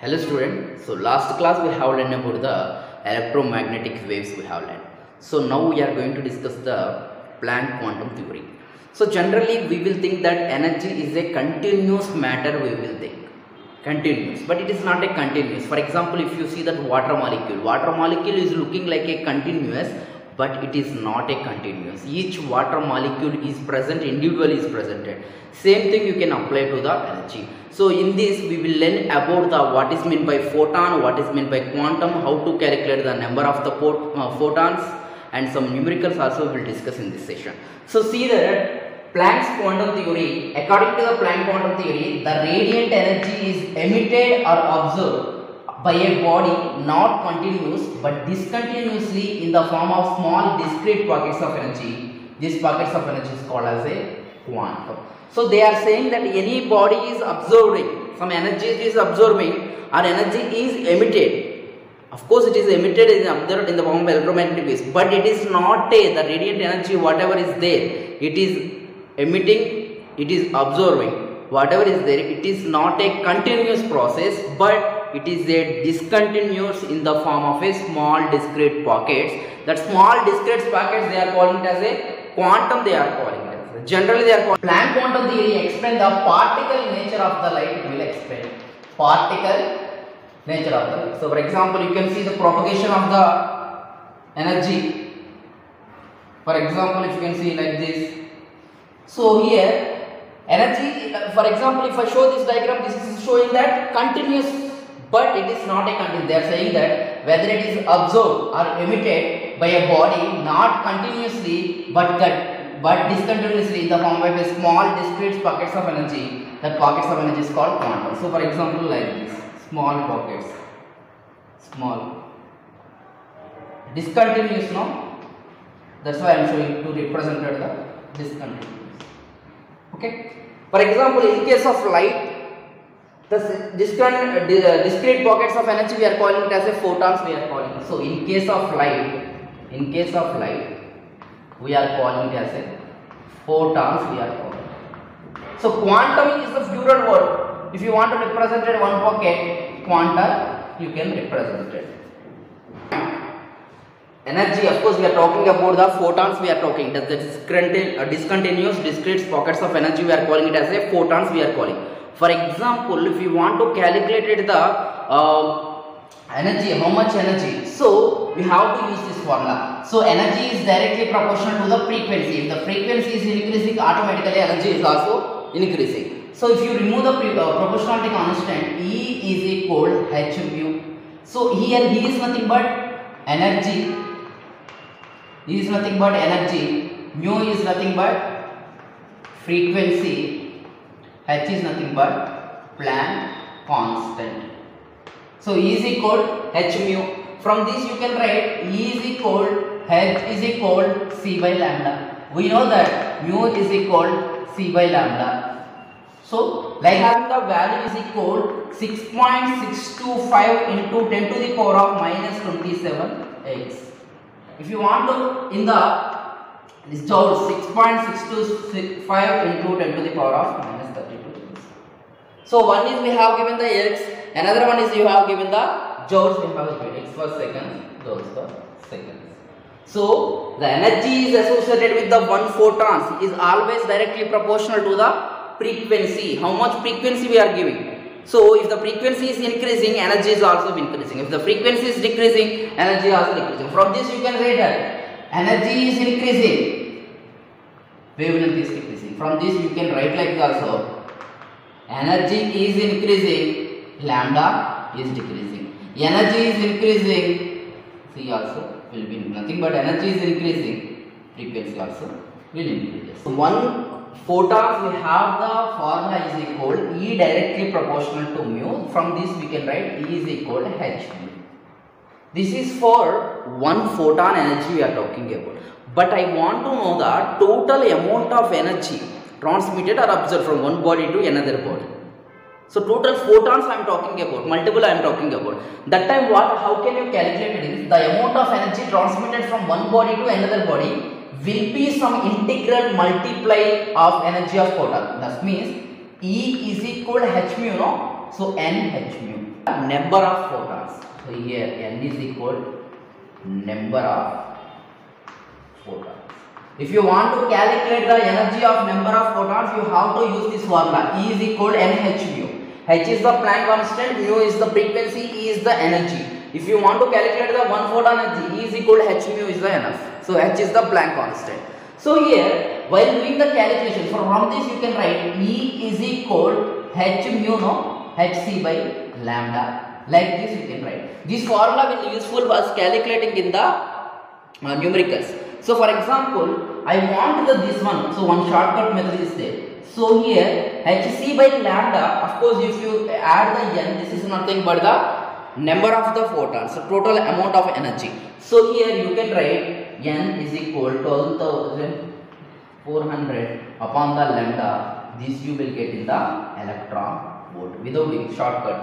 Hello student. So last class we have learned about the electromagnetic waves we have learned. So now we are going to discuss the Planck quantum theory. So generally we will think that energy is a continuous matter, we will think continuous, but it is not a continuous. For example, if you see that water molecule is looking like a continuous, but it is not a continuous. Each water molecule is present, individually is presented. Same thing you can apply to the energy. So in this we will learn about the what is meant by photon, what is meant by quantum, how to calculate the number of the photons, and some numericals also we will discuss in this session. So see that Planck's quantum theory, according to the Planck quantum theory, the radiant energy is emitted or observed by a body not continuous but discontinuously in the form of small discrete pockets of energy. These pockets of energy is called as a quantum. So they are saying that any body is absorbing, some energy is absorbing or energy is emitted. Of course it is emitted and observed in the form of electromagnetic waves, but it is not the radiant energy, whatever is there, it is emitting, it is absorbing, whatever is there, it is not a continuous process, but it is a discontinuous in the form of a small discrete pockets. That small discrete pockets they are calling it as a quantum, they are calling it. Generally they are called Planck quantum theory explain the particle nature of the light. It will explain particle nature of the light. So for example, you can see the propagation of the energy. For example, if you can see like this. So here energy, for example, if I show this diagram, this is showing that continuous, but it is not a continuous. They are saying that whether it is absorbed or emitted by a body not continuously but discontinuously in the form of a small discrete pockets of energy, that pockets of energy is called quantum. So for example, like this, small pockets, small discontinuous, no, that's why I am showing to represent the discontinuous. Okay, for example, in case of light, the discrete pockets of energy we are calling it as a photons, we are calling it. So in case of light, we are calling it as a photons, we are calling it. So quantum is the plural word. If you want to represent it one pocket, quantum, you can represent it. Energy, of course we are talking about the photons, we are talking that discontinuous discrete pockets of energy, we are calling it as a photons, we are calling. For example, if you want to calculate the energy, how much energy, so we have to use this formula. So energy is directly proportional to the frequency. If the frequency is increasing, automatically energy is also increasing. So if you remove the proportionality constant, E is equal h mu. So here he is nothing but energy. E is nothing but energy. Mu is nothing but frequency. H is nothing but Planck constant. So E is equal h mu. From this you can write E is equal H is equal C by lambda. We know that mu is equal C by lambda. So like having the value is equal 6.625 into 10 to the power of minus 27 x. If you want to in this joule 6.625 into 10 to the power of minus 32. So one is we have given the x, another one is you have given the joules, we have given x per second, joules per second. So the energy is associated with the one photons is always directly proportional to the frequency. How much frequency we are giving? So if the frequency is increasing, energy is also increasing. If the frequency is decreasing, energy is also decreasing. From this you can write that energy is increasing, wavelength is decreasing. From this you can write like also energy is increasing, lambda is decreasing. Energy is increasing, C also will be nothing but energy is increasing, frequency also will increase. So one photons we have the formula is equal E directly proportional to mu. From this we can write E is equal to h mu. This is for one photon energy we are talking about. But I want to know the total amount of energy transmitted or observed from one body to another body. So total photons I am talking about, multiple I am talking about. That time how can you calculate it? The amount of energy transmitted from one body to another body will be some integral multiply of energy of photon. That means E is equal to h mu, no? So n h mu, number of photons. So here n is equal number of photons. If you want to calculate the energy of number of photons, you have to use this formula. E is equal to nh mu. H is the Planck constant, mu is the frequency, E is the energy. If you want to calculate the one photon energy, E is equal to h mu is the enough. So h is the Planck constant. So here, while doing the calculation, from this you can write E is equal h mu no hc by lambda. Like this you can write. This formula will be useful for us calculating in the numericals. So for example, I want this one. So one shortcut method is there. So here hc by lambda, of course if you add the n, this is nothing but the number of the photons, so total amount of energy. So here you can write n is equal to 12,400 upon the lambda. This you will get in the electron volt without the shortcut.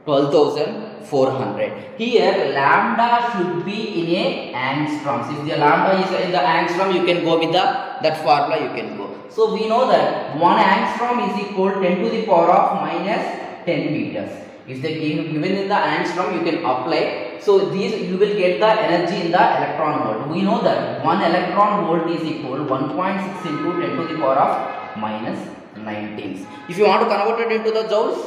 12,400. Here lambda should be in a angstroms. If the lambda is in the angstrom, you can go with that formula you can go. So we know that 1 angstrom is equal to 10 to the power of minus 10 meters. If they given in the angstrom, you can apply. So these you will get the energy in the electron volt. We know that 1 electron volt is equal to 1.6 into 10 to the power of minus 19. If you want to convert it into the joules,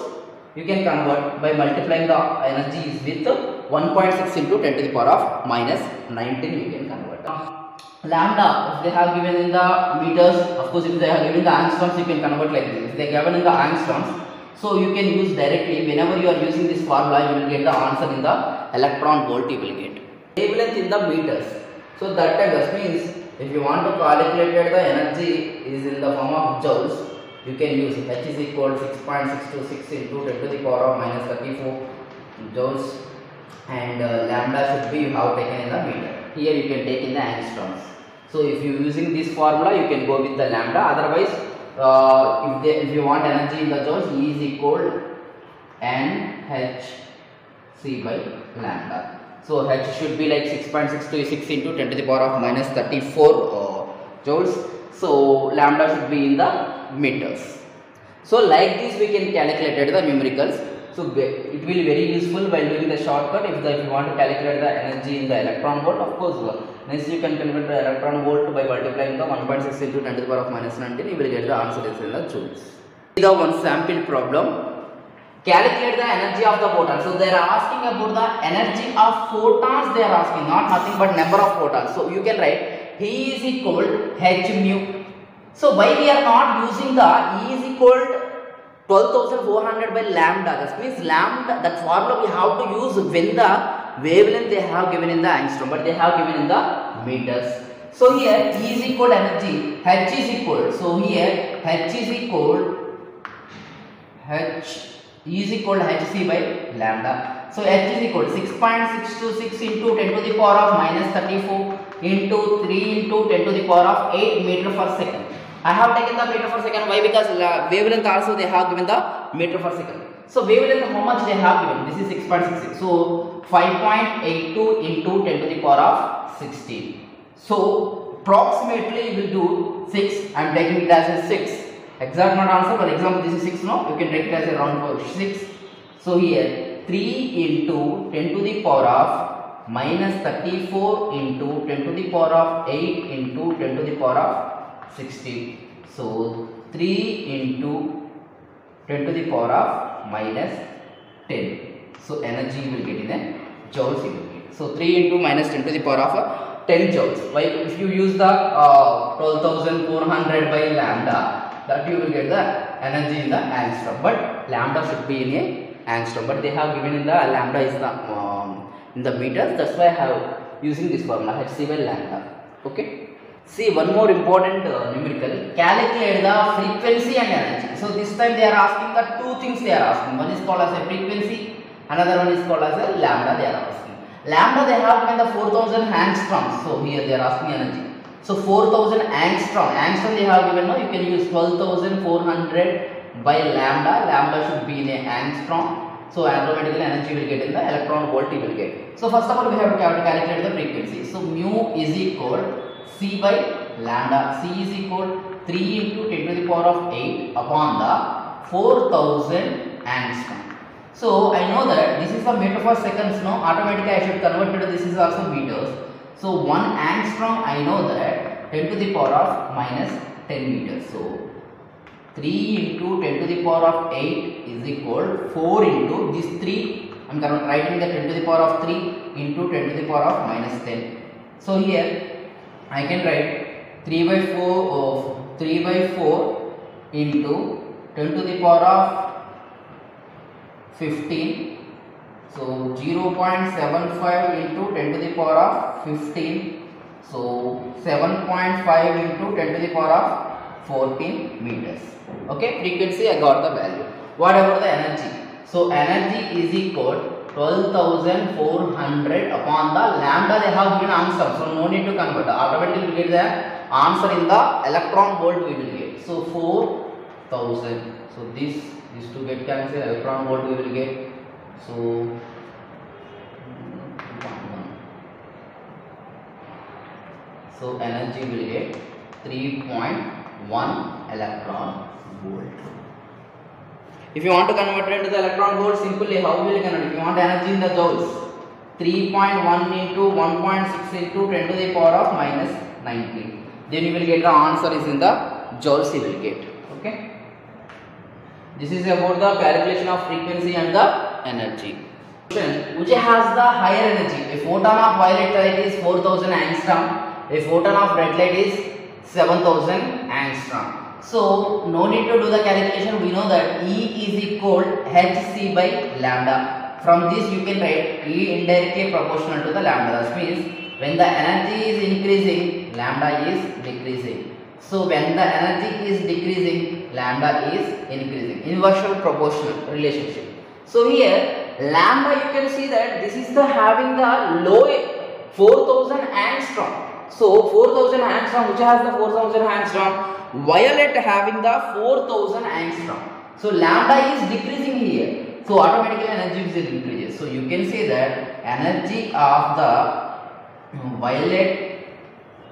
you can convert by multiplying the energies with 1.6 into 10 to the power of minus 19. You can convert. Lambda, if they have given in the meters, of course if they have given the angstroms, you can convert like this. If they are given in the angstroms, so you can use directly. Whenever you are using this formula, you will get the answer in the electron volt you will get. Wavelength in the meters. So that means if you want to calculate the energy is in the form of joules, you can use H is equal to 6.626 into 10 to the power of minus 34 joules, and lambda should be you have taken in the meter. Here you can take in the angstroms. So if you using this formula, you can go with the lambda. Otherwise, if you want energy in the joules, E is equal NHC by lambda. So H should be like 6.626 into 10 to the power of minus 34 joules. So lambda should be in the meters. So like this we can calculate the numericals. So it will be very useful while doing the shortcut. If you want to calculate the energy in the electron volt, of course next you can convert the electron volt by multiplying the 1.6 into 10 to the power of minus 19. You will get the answer is in the joules. The one sample problem. Calculate the energy of the photon. So they are asking about the energy of photons. They are asking, not nothing but number of photons. So you can write E is equal h mu. So why we are not using the E is equal to 12,400 by lambda? That means lambda, that formula we have to use when the wavelength they have given in the angstrom, but they have given in the meters. So here E is equal energy, H is equal. So here H is equal E is equal to hc by lambda. So H is equal to 6.626 into 10 to the power of minus 34 into 3 into 10 to the power of 8 meter per second. I have taken the meter per second. Why? Because wavelength also they have given the meter per second. So wavelength how much they have given? This is 6.66. So 5.82 into 10 to the power of 16. So approximately you will do 6. I am taking it as a 6. Exact not answer, but example this is 6. No, you can take it as a round 6. So here 3 into 10 to the power of minus 34 into 10 to the power of 8 into 10 to the power of 16. So 3 into 10 to the power of minus 10. So energy you will get in a joules you will get. So 3 into minus 10 to the power of 10 joules. Why? If you use the 12,400 by lambda, that you will get the energy in the angstrom. But lambda should be in a angstrom. But they have given in the lambda is the in the meters. That's why I have using this formula hc by lambda. Okay. See one more important numerical. Calculate the frequency and energy. So this time they are asking the two things they are asking. One is called as a frequency. Another one is called as a lambda. They are asking. Lambda they have given the 4,000 angstroms. So here they are asking energy. So 4,000 angstrom. Angstrom they have given. No, you can use 12,400 by lambda. Lambda should be in a angstrom. So automatically energy will get in the electron volt you will get. So first of all we have to calculate the frequency. So mu is equal C by lambda. C is equal 3 into 10 to the power of 8 upon the 4,000 angstrom. So I know that this is a meter per seconds. No, automatically I should convert it to this is also meters. So 1 angstrom I know that 10 to the power of minus 10 meters. So 3 into 10 to the power of 8 is equal 4 into this 3. I am writing the 10 to the power of 3 into 10 to the power of minus 10. So here I can write 3 by 4 into 10 to the power of 15. So 0.75 into 10 to the power of 15. So 7.5 into 10 to the power of 14 meters. Okay, frequency I got the value. What about the energy? So energy is equal 12,400 upon the lambda they have given answer. So no need to convert. Automatically we get the answer in the electron volt we will get. So 4,000. So this to get cancelled, electron volt we will get. So energy will get 3.1 electron volt. If you want to convert it to the electron volt, simply how will you convert? If you want energy in the joules, 3.1 into 1.6 into 10 to the power of minus 19. Then you will get the answer is in the joules you will get. Okay. This is about the calculation of frequency and the energy. Which has the higher energy? A photon of violet light is 4000 angstrom. A photon of red light is 7000 angstrom. So no need to do the calculation. We know that E is equal hc by lambda. From this you can write E indirectly proportional to the lambda. That means when the energy is increasing, lambda is decreasing. So when the energy is decreasing, lambda is increasing. Inversely proportional relationship. So here lambda you can see that this is the having the low 4000 angstrom. So 4000 angstrom, which has the 4000 angstrom? Violet having the 4000 angstrom. So lambda is decreasing here. So automatically energy is increases. So you can say that energy of the violet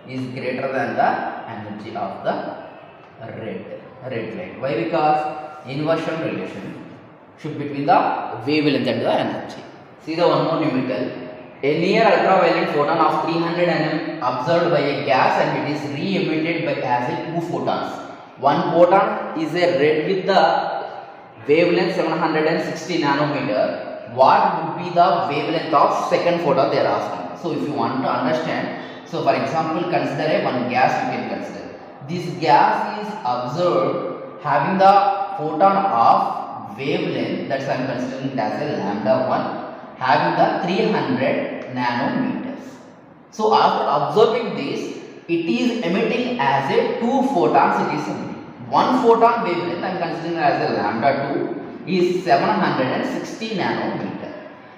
is greater than the energy of the red light. Why? Because inversion relationship between the wavelength and the energy. See the one more numerical. A near ultraviolet photon of 300 nm observed by a gas and it is re-emitted by as 2 photons. One photon is a red with the wavelength 760 nanometer. What would be the wavelength of second photon they are asking? So if you want to understand, so for example consider one gas you can consider. This gas is observed having the photon of wavelength, that's I am considering it as a lambda 1, having the 300 nanometers. So after observing this, it is emitting as a 2 photons it is emitting. One photon wavelength I am considering as a lambda 2 is 760 nanometer.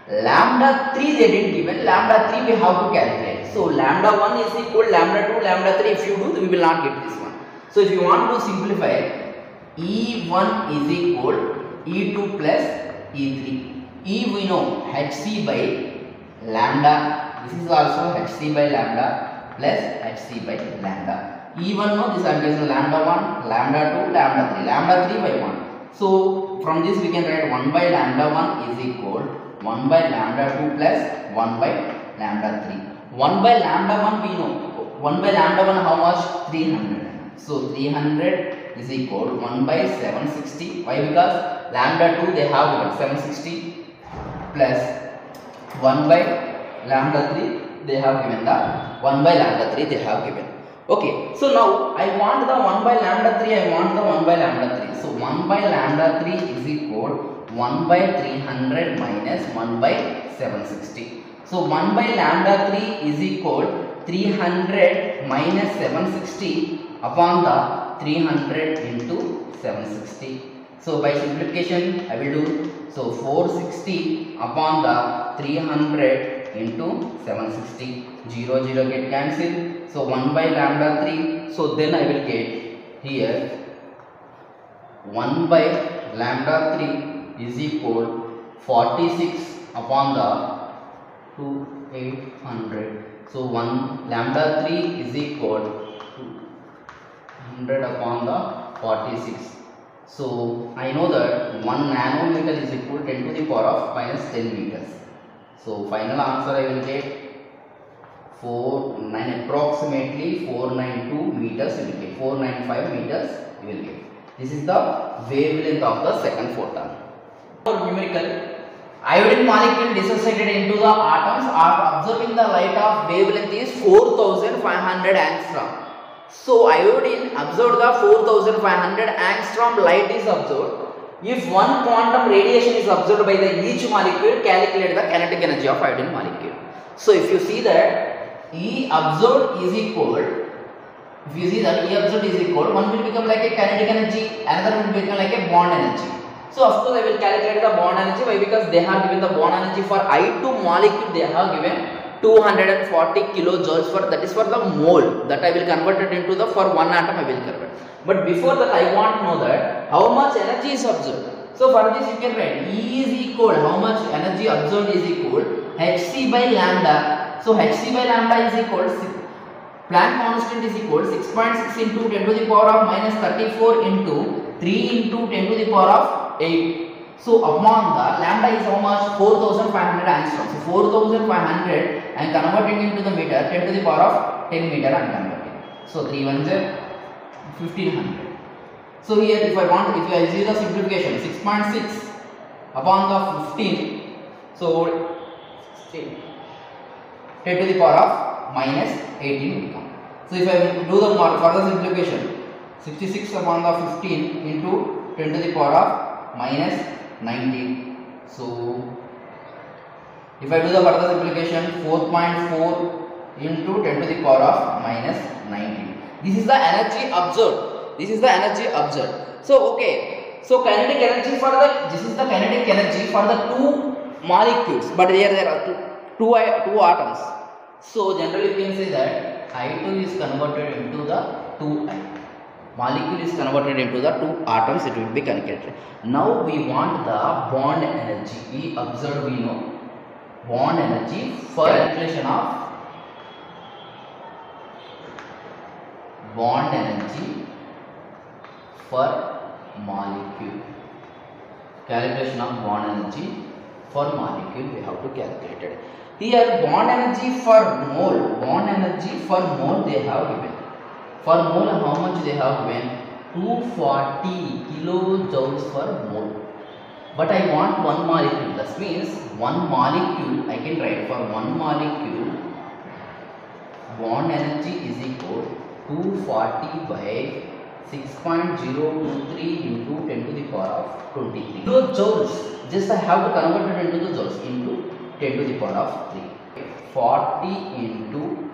Lambda 3 they didn't given, lambda 3 we have to calculate. So lambda 1 is equal lambda 2, lambda 3 if you do, we will not get this one. So if you want to simplify, E1 is equal E2 plus E3. E we know hc by lambda. This is also hc by lambda plus hc by lambda. E1 no, this is lambda 1, lambda 2, lambda 3, lambda 3 by 1. So from this we can write 1 by lambda 1 is equal 1 by lambda 2 plus 1 by lambda 3. 1 by lambda 1 we know. 1 by lambda 1 how much? 300. So 300 is equal 1 by 760. Why? Because lambda 2 they have given 760 plus 1 by lambda 3 they have given the 1 by lambda 3 they have given. Okay, so now I want the 1 by lambda 3, I want the 1 by lambda 3. So 1 by lambda 3 is equal 1 by 300 minus 1 by 760. So 1 by lambda 3 is equal 300 minus 760 upon the 300 into 760. So by simplification I will do, so 460 upon the 300 into 760, 0 0 get cancelled. So 1 by lambda 3, so then I will get here 1 by lambda 3 is equal 46 upon the 2800. So 1 lambda 3 is equal to 100 upon the 46. So I know that 1 nanometer is equal to 10 to the power of minus 10 meters. So final answer I will get approximately 492 meters you will get, 495 meters you will get. This is the wavelength of the second photon. For numerical, iodine molecule dissociated into the atoms are observing the light of wavelength is 4500 angstrom. So iodine absorbed the 4500 angstrom light is observed. If one quantum radiation is observed by the each molecule, calculate the kinetic energy of iodine molecule. So if you see that E absorbed is equal, if you see that E absorbed is equal, one will become like a kinetic energy, another will become like a bond energy. So of course I will calculate the bond energy. Why? Because they have given the bond energy for I2 molecule, they have given 240 kilojoules for, that is for the mole, that I will convert it into the, for one atom I will convert. But before that I want to know that how much energy is observed. So for this you can write E is equal, how much energy observed is equal Hc by lambda. So Hc by lambda is equal, Planck constant is equal 6.6 into 10 to the power of minus 34 into 3 into 10 to the power of 8. So upon the lambda is how much? 4500 angstrom. So 4500 I am converting into the meter, 10 to the power of 10 meter I am converting. So 3 1s are 1500. So here if I see the simplification, 6.6 upon the 15, so 10 to the power of minus 18 will come. So if I do the further simplification, 66 upon the 15 into 10 to the power of minus 19. So if I do the further simplification, 4.4 into 10 to the power of minus 19. This is the energy observed. This is the energy observed. So okay. So kinetic energy for the, this is the kinetic energy for the two molecules, but here there are two atoms. So generally you can say that I2 is converted into the 2I. Molecule is converted into the two atoms, it will be calculated. Now we want the bond energy. We observe, we know bond energy for calculation of bond energy for molecule. Calculation of bond energy for molecule we have to calculate it. Here bond energy for mole, they have given. For mole how much they have given? 240 kilojoules per mole. But I want one molecule. That means one molecule I can write for one molecule bond energy is equal to 240 by 6.023 into 10 to the power of 23 kilojoules. Just I have to convert it into the joules into 10 to the power of 3. 40 into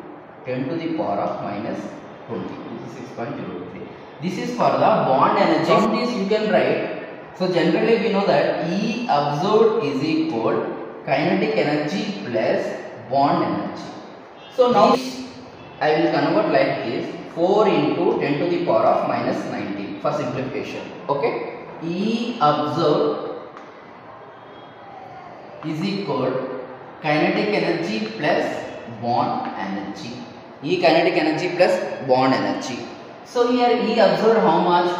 10 to the power of minus 20, which is 6.03. This is for the bond energy. From this you can write. So generally we know that E absorbed is equal kinetic energy plus bond energy. So now I will convert like this, 4 into 10 to the power of minus 19 for simplification. Okay. E absorbed is equal kinetic energy plus bond energy. E kinetic energy plus bond energy. So here E absorbed how much?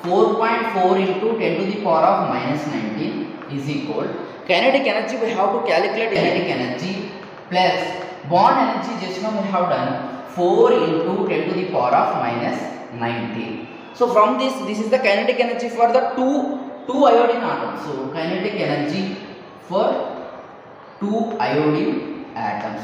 4.4 into 10 to the power of minus 19 is equal. Kinetic energy we have to calculate kinetic energy plus bond energy, just now we have done 4 into 10 to the power of minus 19. So from this is the kinetic energy for the two iodine atoms. So kinetic energy for two iodine atoms.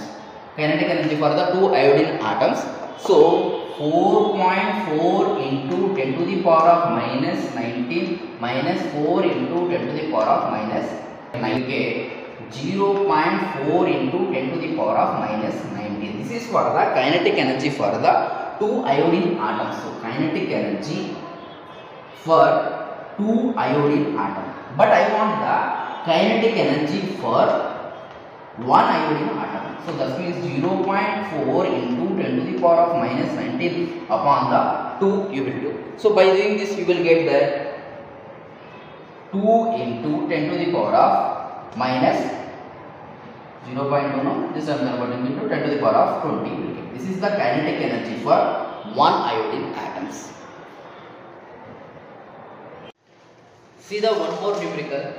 Kinetic energy for the two iodine atoms. So 4.4 into 10 to the power of minus 19 minus 4 into 10 to the power of minus 9. 0.4 into 10 to the power of minus 19. This is for the kinetic energy for the two iodine atoms. So kinetic energy for two iodine atoms. But I want the kinetic energy for one iodine atom. So that means 0.4 into 10 to the power of minus 19 upon the 2 you will do. So by doing this you will get that 2 into 10 to the power of minus 0.2, no, this I am converting into 10 to the power of 20 you will get. This is the kinetic energy for one iodine atoms. See the one more numerical.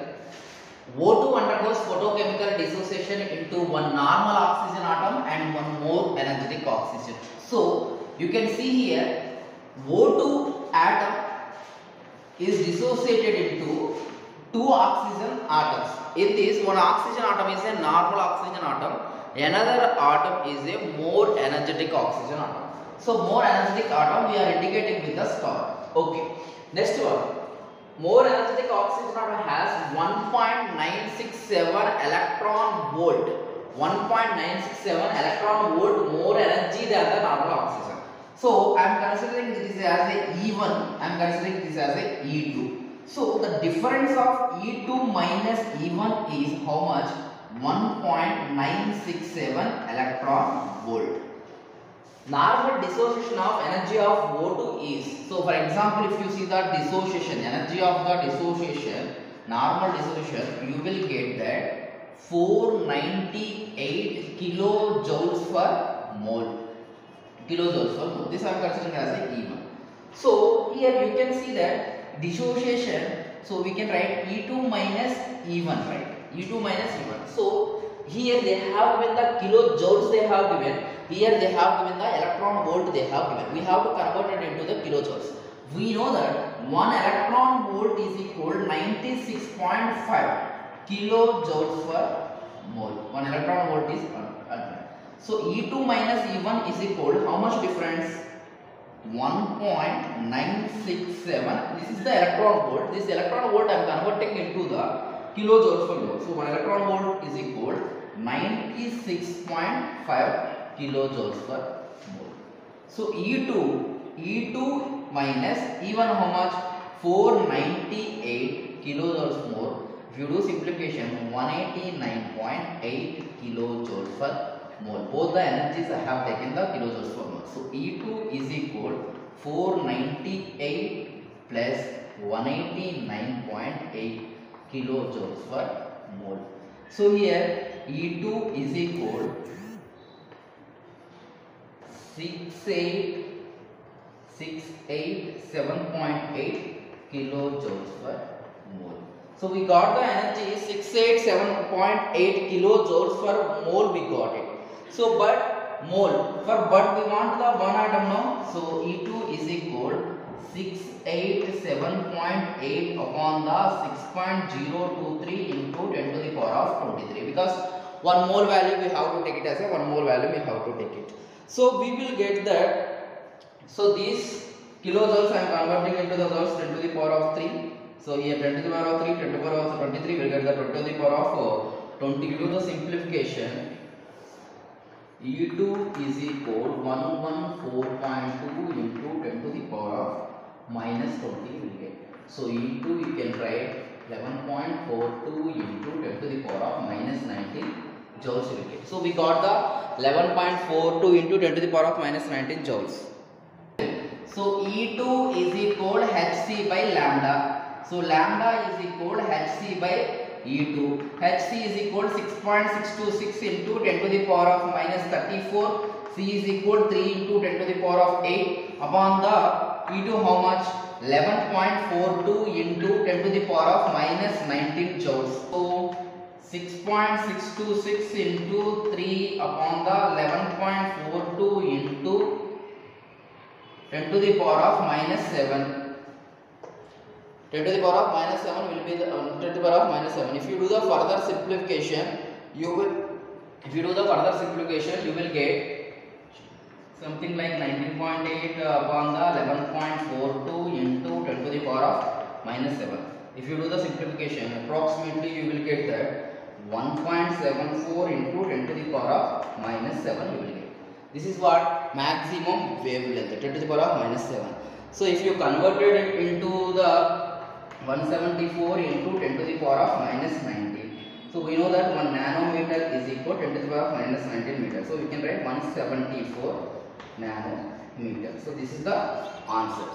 O2 undergoes photochemical dissociation into one normal oxygen atom and one more energetic oxygen. So you can see here O2 atom is dissociated into two oxygen atoms. In this, one oxygen atom is a normal oxygen atom, another atom is a more energetic oxygen atom. So more energetic atom we are indicating with the star. Okay. Next one. More energetic oxygen atom has 1.967 electron volt. 1.967 electron volt more energy than the normal oxygen. So I am considering this as a E1. I am considering this as a E2. So the difference of E2 minus E1 is how much? 1.967 electron volt. Normal dissociation of energy of O2 is, so for example, if you see the dissociation, energy of the dissociation, normal dissociation, you will get that 498 kilojoules per mole. Kilojoules per mole. This I am considering as a E1. So here you can see that dissociation, so we can write E2 minus E1, right? E2 minus E1. So here they have given the kilojoules they have given. Here they have given the electron volt they have given. We have to convert it into the kilojoules. We know that 1 electron volt is equal 96.5 kilojoules per mole. 1 electron volt is 100. So E2 minus E1 is equal, how much difference? 1.967. This is the electron volt. This electron volt I am converting into the kilojoules per mole. So 1 electron volt is equal 96.5 kilojoules per mole. So E2 minus E1 how much? 498 kilojoules more. If you do simplification, 189.8 kilojoules per mole. Both the energies I have taken the kilojoules per mole. So E2 is equal 498 plus 189.8 kilojoules per mole. So here E2 is equal 687.8 kilojoules per mole. So we got the energy 687.8 kilojoules per mole we got it. So but mole, but we want the one atom now. So E2 is equal 687.8 upon the 6.023 into 10 to the power of 23, because 1 mole value we have to take it as a 1 mole value we have to take it. So we will get that. So these kilojoules I am converting into the joules 10 to the power of 3. So here 10 to the power of 3, 10 to the power of 23 will get the 10 to the power of 20. Do the simplification. E2 is equal 114.2 into 10 to the power of minus 20 will get. So E2 you can write 11.42 into 10 to the power of minus 19 joules will get. So we got the 11.42 into 10 to the power of minus 19 joules. So E2 is equal Hc by lambda. So lambda is equal Hc by E2. Hc is equal 6.626 into 10 to the power of minus 34. C is equal 3 into 10 to the power of 8 upon the E2 how much? 11.42 into 10 to the power of minus 19 joules. So 6.626 into 3 upon the 11.42 into 10 to the power of minus 7. 10 to the power of minus 7 will be the 10 to the power of minus 7. If you do the further simplification, you will get something like 19.8 upon the 11.42 into 10 to the power of minus 7. If you do the simplification, approximately you will get that 1.74 into 10 to the power of minus 7 you will get. This is what maximum wavelength, 10 to the power of minus 7. So if you converted it into the 174 into 10 to the power of minus 19. So we know that 1 nanometer is equal to 10 to the power of minus 19 meter. So we can write 174 nanometer. So this is the answer.